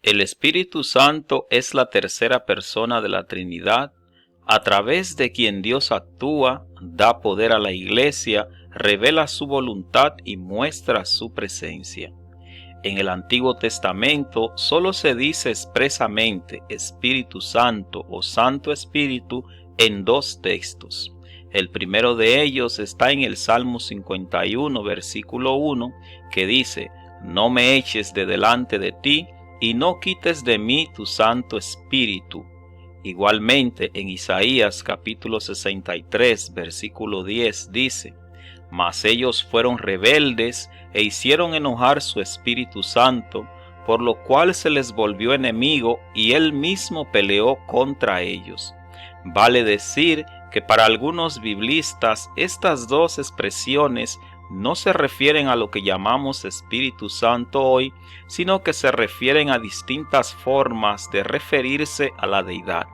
El Espíritu Santo es la tercera persona de la Trinidad, a través de quien Dios actúa, da poder a la Iglesia, revela su voluntad y muestra su presencia. En el Antiguo Testamento solo se dice expresamente Espíritu Santo o Santo Espíritu en dos textos. El primero de ellos está en el Salmo 51, versículo 1, que dice: «No me eches de delante de ti, y no quites de mí tu Santo Espíritu». Igualmente en Isaías capítulo 63, versículo 10 dice: «Mas ellos fueron rebeldes e hicieron enojar su Espíritu Santo, por lo cual se les volvió enemigo y él mismo peleó contra ellos». Vale decir que para algunos biblistas estas dos expresiones no se refieren a lo que llamamos Espíritu Santo hoy, sino que se refieren a distintas formas de referirse a la deidad.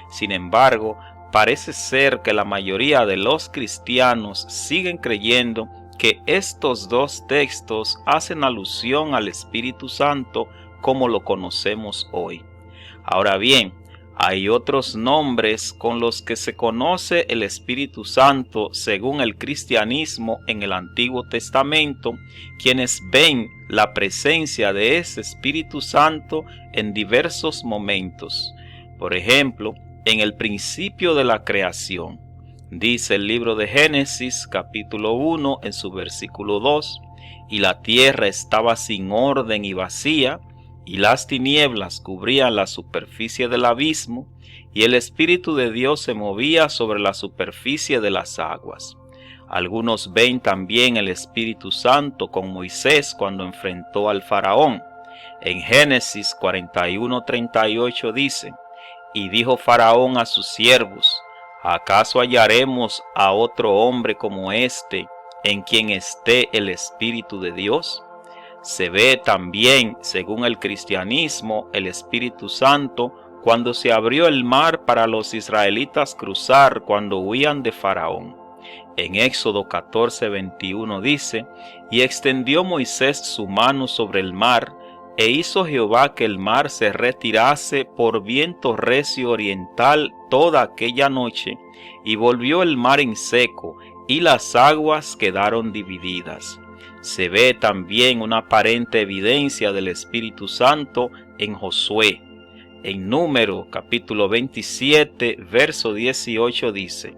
Sin embargo, parece ser que la mayoría de los cristianos siguen creyendo que estos dos textos hacen alusión al Espíritu Santo como lo conocemos hoy. Ahora bien, hay otros nombres con los que se conoce el Espíritu Santo según el cristianismo en el Antiguo Testamento, quienes ven la presencia de ese Espíritu Santo en diversos momentos. Por ejemplo, en el principio de la creación, dice el libro de Génesis capítulo 1 en su versículo 2, «Y la tierra estaba sin orden y vacía, y las tinieblas cubrían la superficie del abismo, y el Espíritu de Dios se movía sobre la superficie de las aguas». Algunos ven también el Espíritu Santo con Moisés cuando enfrentó al faraón. En Génesis 41:38 dice: «Y dijo Faraón a sus siervos: ¿acaso hallaremos a otro hombre como este, en quien esté el Espíritu de Dios?». Se ve también, según el cristianismo, el Espíritu Santo cuando se abrió el mar para los israelitas cruzar cuando huían de Faraón. En Éxodo 14:21 dice: «Y extendió Moisés su mano sobre el mar, e hizo Jehová que el mar se retirase por viento recio oriental toda aquella noche, y volvió el mar en seco, y las aguas quedaron divididas». Se ve también una aparente evidencia del Espíritu Santo en Josué. En Número capítulo 27, verso 18 dice: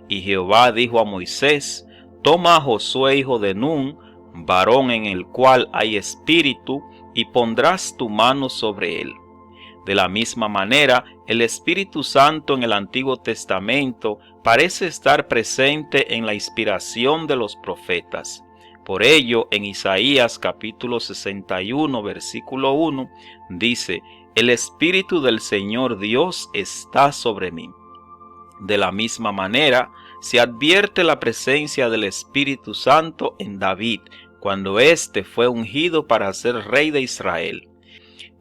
«Y Jehová dijo a Moisés: toma a Josué hijo de Nun, varón en el cual hay espíritu, y pondrás tu mano sobre él». De la misma manera, el Espíritu Santo en el Antiguo Testamento parece estar presente en la inspiración de los profetas. Por ello, en Isaías capítulo 61, versículo 1, dice: «El Espíritu del Señor Dios está sobre mí». De la misma manera, se advierte la presencia del Espíritu Santo en David, cuando éste fue ungido para ser rey de Israel.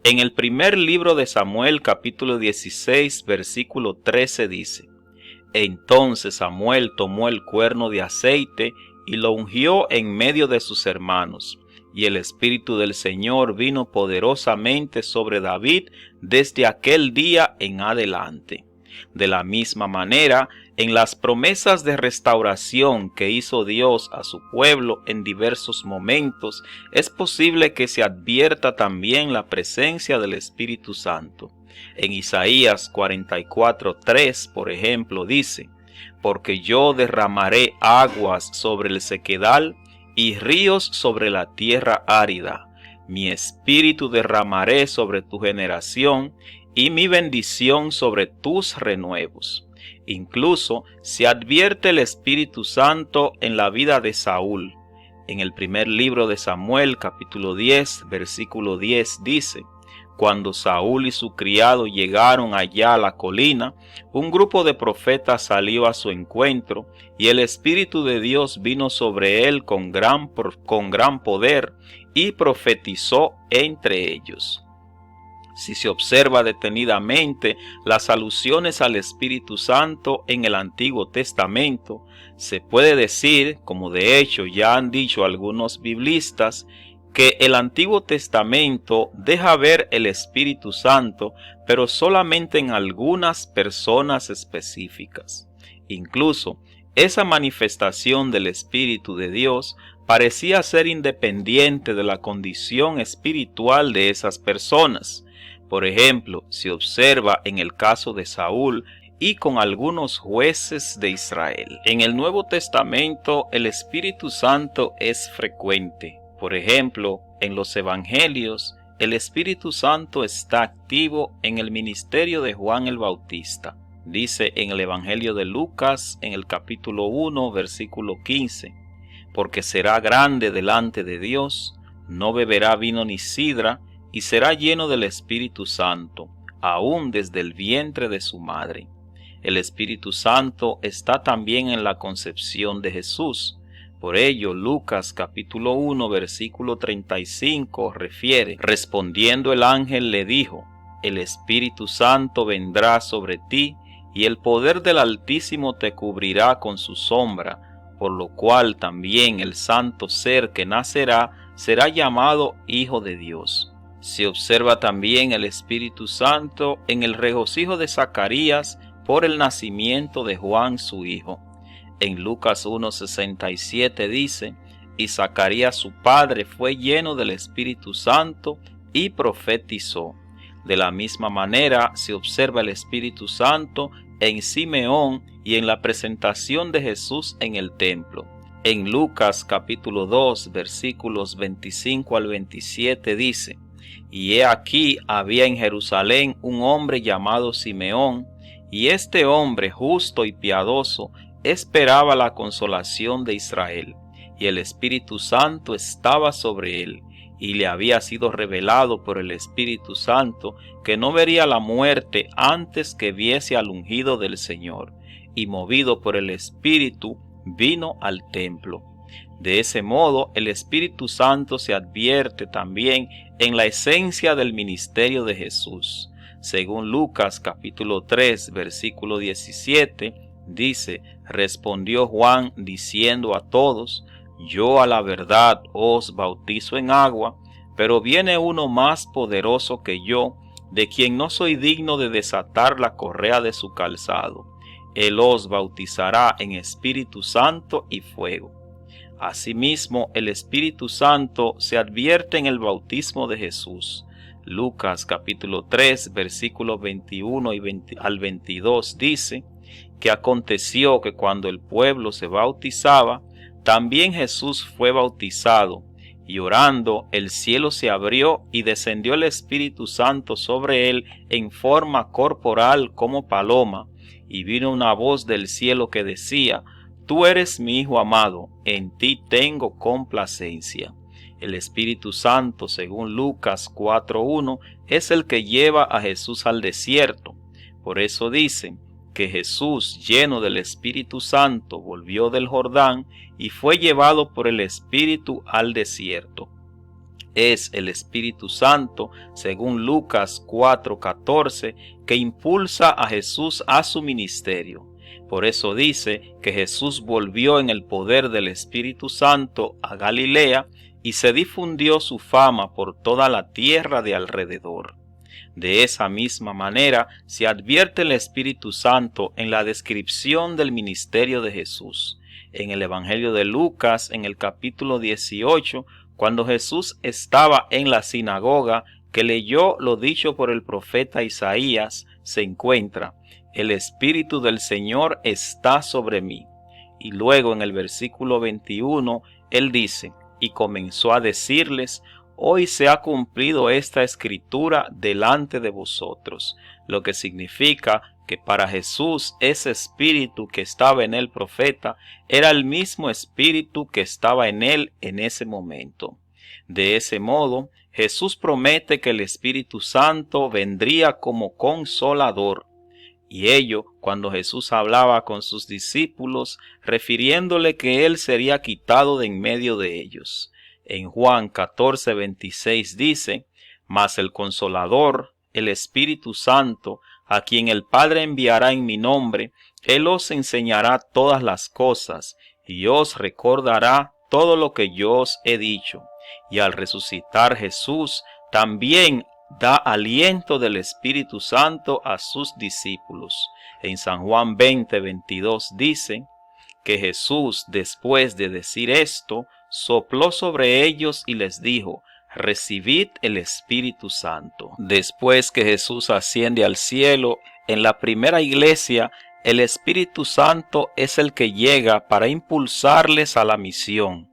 En el primer libro de Samuel capítulo 16, versículo 13 dice: «Entonces Samuel tomó el cuerno de aceite y lo ungió en medio de sus hermanos, y el Espíritu del Señor vino poderosamente sobre David desde aquel día en adelante». De la misma manera, en las promesas de restauración que hizo Dios a su pueblo en diversos momentos, es posible que se advierta también la presencia del Espíritu Santo. En Isaías 44:3, por ejemplo, dice: «Porque yo derramaré aguas sobre el sequedal y ríos sobre la tierra árida. Mi espíritu derramaré sobre tu generación y mi bendición sobre tus renuevos». Incluso se advierte el Espíritu Santo en la vida de Saúl. En el primer libro de Samuel, capítulo 10, versículo 10 dice: «Cuando Saúl y su criado llegaron allá a la colina, un grupo de profetas salió a su encuentro, y el Espíritu de Dios vino sobre él con gran poder, y profetizó entre ellos». Si se observa detenidamente las alusiones al Espíritu Santo en el Antiguo Testamento, se puede decir, como de hecho ya han dicho algunos biblistas, que el Antiguo Testamento deja ver el Espíritu Santo, pero solamente en algunas personas específicas. Incluso, esa manifestación del Espíritu de Dios parecía ser independiente de la condición espiritual de esas personas. Por ejemplo, se observa en el caso de Saúl y con algunos jueces de Israel. En el Nuevo Testamento, el Espíritu Santo es frecuente. Por ejemplo, en los Evangelios, el Espíritu Santo está activo en el ministerio de Juan el Bautista. Dice en el Evangelio de Lucas, en el capítulo 1, versículo 15, porque será grande delante de Dios, no beberá vino ni sidra, y será lleno del Espíritu Santo, aún desde el vientre de su madre. El Espíritu Santo está también en la concepción de Jesús. Por ello, Lucas capítulo 1, versículo 35 refiere, respondiendo el ángel le dijo, el Espíritu Santo vendrá sobre ti, y el poder del Altísimo te cubrirá con su sombra, por lo cual también el santo ser que nacerá será llamado Hijo de Dios. Se observa también el Espíritu Santo en el regocijo de Zacarías por el nacimiento de Juan su hijo. En Lucas 1:67 dice, y Zacarías su padre fue lleno del Espíritu Santo y profetizó. De la misma manera se observa el Espíritu Santo en Simeón y en la presentación de Jesús en el templo. En Lucas capítulo 2 versículos 25 al 27 dice, y he aquí había en Jerusalén un hombre llamado Simeón, y este hombre justo y piadoso esperaba la consolación de Israel, y el Espíritu Santo estaba sobre él, y le había sido revelado por el Espíritu Santo que no vería la muerte antes que viese al ungido del Señor, y movido por el Espíritu vino al templo. De ese modo, el Espíritu Santo se advierte también en la esencia del ministerio de Jesús. Según Lucas capítulo 3, versículo 17, dice, respondió Juan diciendo a todos, yo a la verdad os bautizo en agua, pero viene uno más poderoso que yo, de quien no soy digno de desatar la correa de su calzado. Él os bautizará en Espíritu Santo y fuego. Asimismo, el Espíritu Santo se advierte en el bautismo de Jesús. Lucas capítulo 3, versículos 21 al 22 dice, que aconteció que cuando el pueblo se bautizaba, también Jesús fue bautizado, y orando el cielo se abrió y descendió el Espíritu Santo sobre él en forma corporal como paloma, y vino una voz del cielo que decía, tú eres mi Hijo amado, en ti tengo complacencia. El Espíritu Santo, según Lucas 4:1, es el que lleva a Jesús al desierto. Por eso dicen que Jesús, lleno del Espíritu Santo, volvió del Jordán y fue llevado por el Espíritu al desierto. Es el Espíritu Santo, según Lucas 4:14, que impulsa a Jesús a su ministerio. Por eso dice que Jesús volvió en el poder del Espíritu Santo a Galilea y se difundió su fama por toda la tierra de alrededor. De esa misma manera se advierte el Espíritu Santo en la descripción del ministerio de Jesús. En el Evangelio de Lucas, en el capítulo 18, cuando Jesús estaba en la sinagoga que leyó lo dicho por el profeta Isaías, se encuentra, el Espíritu del Señor está sobre mí. Y luego en el versículo 21, él dice, y comenzó a decirles, hoy se ha cumplido esta escritura delante de vosotros, lo que significa que para Jesús ese espíritu que estaba en el profeta era el mismo espíritu que estaba en él en ese momento. De ese modo, Jesús promete que el Espíritu Santo vendría como consolador. Y ello cuando Jesús hablaba con sus discípulos, refiriéndole que él sería quitado de en medio de ellos. En Juan 14:26 dice, mas el Consolador, el Espíritu Santo, a quien el Padre enviará en mi nombre, él os enseñará todas las cosas, y os recordará todo lo que yo os he dicho. Y al resucitar Jesús, también da aliento del Espíritu Santo a sus discípulos. En San Juan 20:22 dice que Jesús, después de decir esto, sopló sobre ellos y les dijo: recibid el Espíritu Santo. Después que Jesús asciende al cielo, en la primera iglesia, el Espíritu Santo es el que llega para impulsarles a la misión.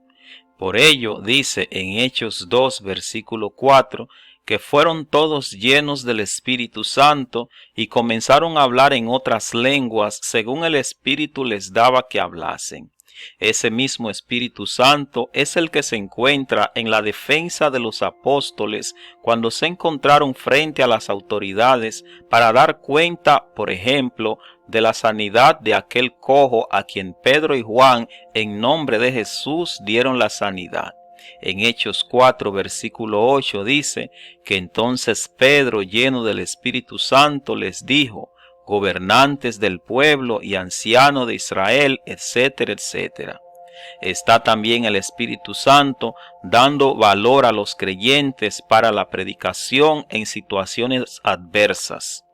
Por ello, dice en Hechos 2, versículo 4, que fueron todos llenos del Espíritu Santo y comenzaron a hablar en otras lenguas según el Espíritu les daba que hablasen. Ese mismo Espíritu Santo es el que se encuentra en la defensa de los apóstoles cuando se encontraron frente a las autoridades para dar cuenta, por ejemplo, de la sanidad de aquel cojo a quien Pedro y Juan, en nombre de Jesús, dieron la sanidad. En Hechos 4, versículo 8 dice que entonces Pedro, lleno del Espíritu Santo, les dijo: gobernantes del pueblo y ancianos de Israel, etcétera, etcétera. Está también el Espíritu Santo dando valor a los creyentes para la predicación en situaciones adversas.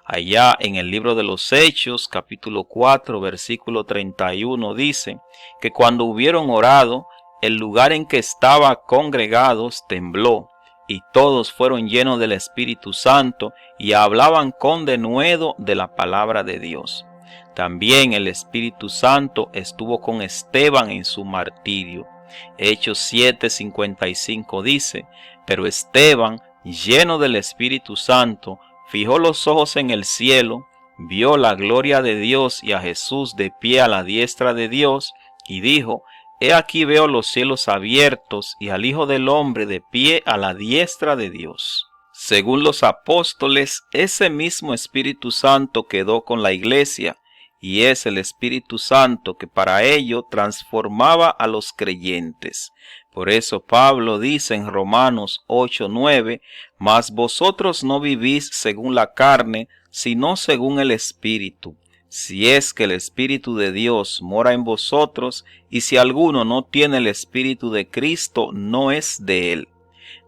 Allá en el libro de los Hechos, capítulo 4, versículo 31, dice que cuando hubieron orado, el lugar en que estaban congregados tembló, y todos fueron llenos del Espíritu Santo y hablaban con denuedo de la palabra de Dios. También el Espíritu Santo estuvo con Esteban en su martirio. Hechos 7:55 dice: pero Esteban, lleno del Espíritu Santo, fijó los ojos en el cielo, vio la gloria de Dios y a Jesús de pie a la diestra de Dios, y dijo: he aquí veo los cielos abiertos y al Hijo del Hombre de pie a la diestra de Dios. Según los apóstoles, ese mismo Espíritu Santo quedó con la iglesia, y es el Espíritu Santo que para ello transformaba a los creyentes. Por eso Pablo dice en Romanos 8:9, mas vosotros no vivís según la carne, sino según el Espíritu. Si es que el Espíritu de Dios mora en vosotros, y si alguno no tiene el Espíritu de Cristo, no es de él.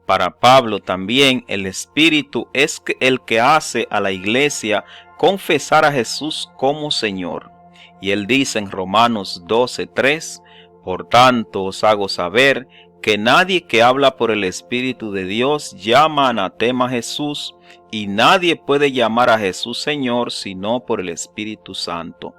Para Pablo también el Espíritu es el que hace a la iglesia confesar a Jesús como Señor. Y él dice en Romanos 12:3, por tanto os hago saber que nadie que habla por el Espíritu de Dios llama anatema a Jesús, y nadie puede llamar a Jesús Señor sino por el Espíritu Santo.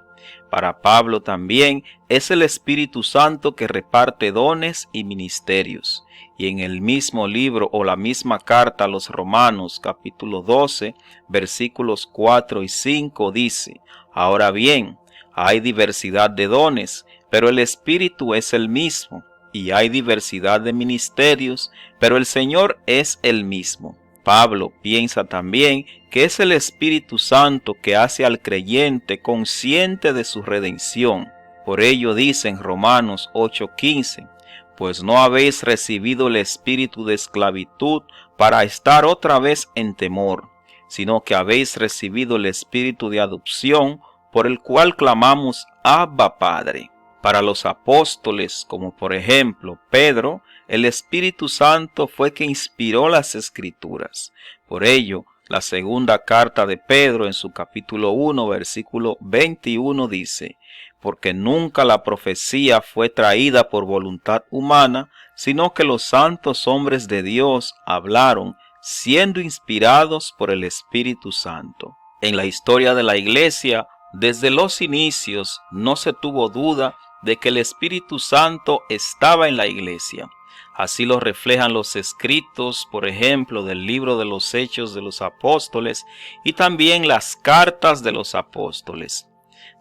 Para Pablo también es el Espíritu Santo que reparte dones y ministerios. Y en el mismo libro o la misma carta a los Romanos, capítulo 12, versículos 4 y 5 dice: ahora bien, hay diversidad de dones, pero el Espíritu es el mismo. Y hay diversidad de ministerios, pero el Señor es el mismo. Pablo piensa también que es el Espíritu Santo que hace al creyente consciente de su redención. Por ello dice en Romanos 8:15, pues no habéis recibido el espíritu de esclavitud para estar otra vez en temor, sino que habéis recibido el espíritu de adopción, por el cual clamamos: Abba, Padre. Para los apóstoles, como por ejemplo Pedro, el Espíritu Santo fue que inspiró las Escrituras. Por ello, la segunda carta de Pedro en su capítulo 1, versículo 21 dice: porque nunca la profecía fue traída por voluntad humana, sino que los santos hombres de Dios hablaron, siendo inspirados por el Espíritu Santo. En la historia de la Iglesia, desde los inicios, no se tuvo duda de que el Espíritu Santo estaba en la Iglesia. Así lo reflejan los escritos, por ejemplo, del libro de los Hechos de los Apóstoles y también las cartas de los apóstoles.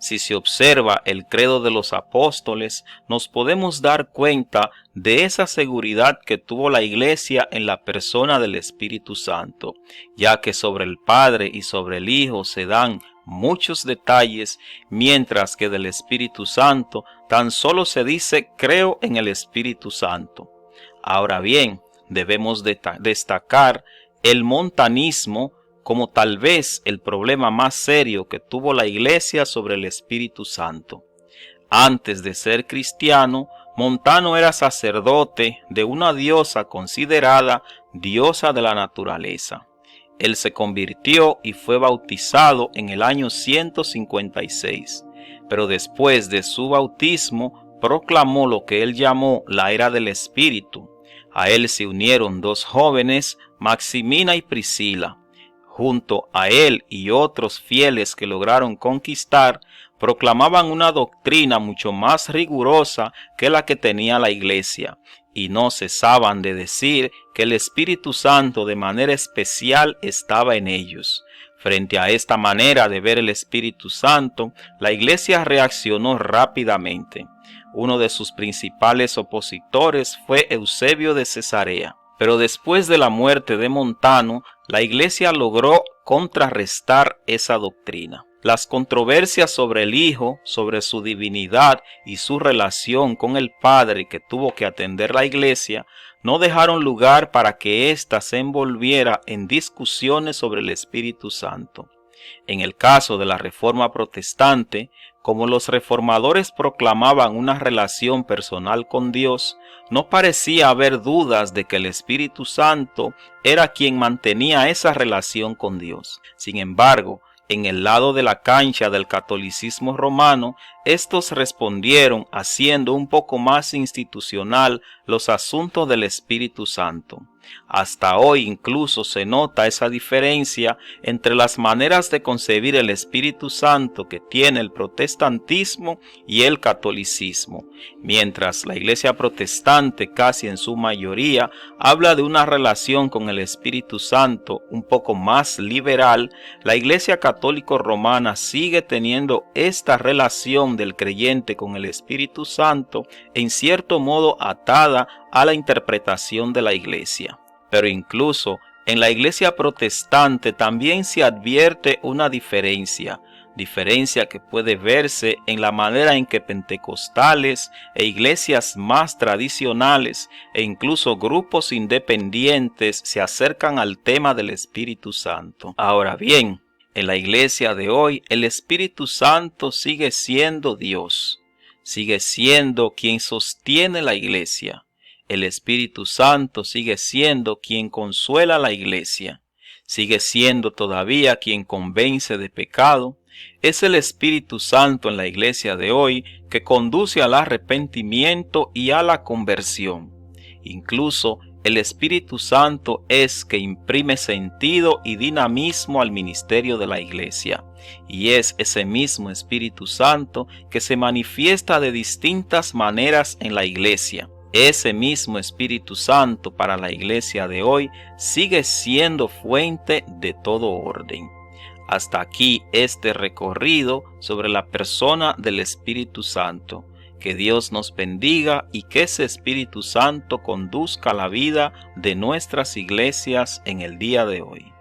Si se observa el credo de los apóstoles, nos podemos dar cuenta de esa seguridad que tuvo la Iglesia en la persona del Espíritu Santo, ya que sobre el Padre y sobre el Hijo se dan muchos detalles, mientras que del Espíritu Santo tan solo se dice: creo en el Espíritu Santo. Ahora bien, debemos destacar el montanismo como tal vez el problema más serio que tuvo la Iglesia sobre el Espíritu Santo. Antes de ser cristiano, Montano era sacerdote de una diosa considerada diosa de la naturaleza. Él se convirtió y fue bautizado en el año 156, pero después de su bautismo proclamó lo que él llamó la era del espíritu. A él se unieron dos jóvenes, Maximina y Priscila. Junto a él y otros fieles que lograron conquistar, proclamaban una doctrina mucho más rigurosa que la que tenía la Iglesia, y no cesaban de decir que el Espíritu Santo de manera especial estaba en ellos. Frente a esta manera de ver el Espíritu Santo, la Iglesia reaccionó rápidamente. Uno de sus principales opositores fue Eusebio de Cesarea. Pero después de la muerte de Montano, la Iglesia logró contrarrestar esa doctrina. Las controversias sobre el Hijo, sobre su divinidad y su relación con el Padre que tuvo que atender la Iglesia, no dejaron lugar para que ésta se envolviera en discusiones sobre el Espíritu Santo. En el caso de la Reforma Protestante, como los reformadores proclamaban una relación personal con Dios, no parecía haber dudas de que el Espíritu Santo era quien mantenía esa relación con Dios. Sin embargo, en el lado de la cancha del catolicismo romano, estos respondieron haciendo un poco más institucional los asuntos del Espíritu Santo. Hasta hoy incluso se nota esa diferencia entre las maneras de concebir el Espíritu Santo que tiene el protestantismo y el catolicismo. Mientras la Iglesia protestante, casi en su mayoría, habla de una relación con el Espíritu Santo un poco más liberal, la Iglesia católica romana sigue teniendo esta relación del creyente con el Espíritu Santo en cierto modo atada a la interpretación de la Iglesia. Pero incluso en la Iglesia protestante también se advierte una diferencia que puede verse en la manera en que pentecostales e iglesias más tradicionales e incluso grupos independientes se acercan al tema del Espíritu Santo. Ahora bien, en la iglesia de hoy, el Espíritu Santo sigue siendo Dios, sigue siendo quien sostiene la iglesia. El Espíritu Santo sigue siendo quien consuela a la iglesia, sigue siendo todavía quien convence de pecado. Es el Espíritu Santo en la iglesia de hoy que conduce al arrepentimiento y a la conversión. Incluso el Espíritu Santo es que imprime sentido y dinamismo al ministerio de la iglesia. Y es ese mismo Espíritu Santo que se manifiesta de distintas maneras en la iglesia. Ese mismo Espíritu Santo para la iglesia de hoy sigue siendo fuente de todo orden. Hasta aquí este recorrido sobre la persona del Espíritu Santo. Que Dios nos bendiga y que ese Espíritu Santo conduzca la vida de nuestras iglesias en el día de hoy.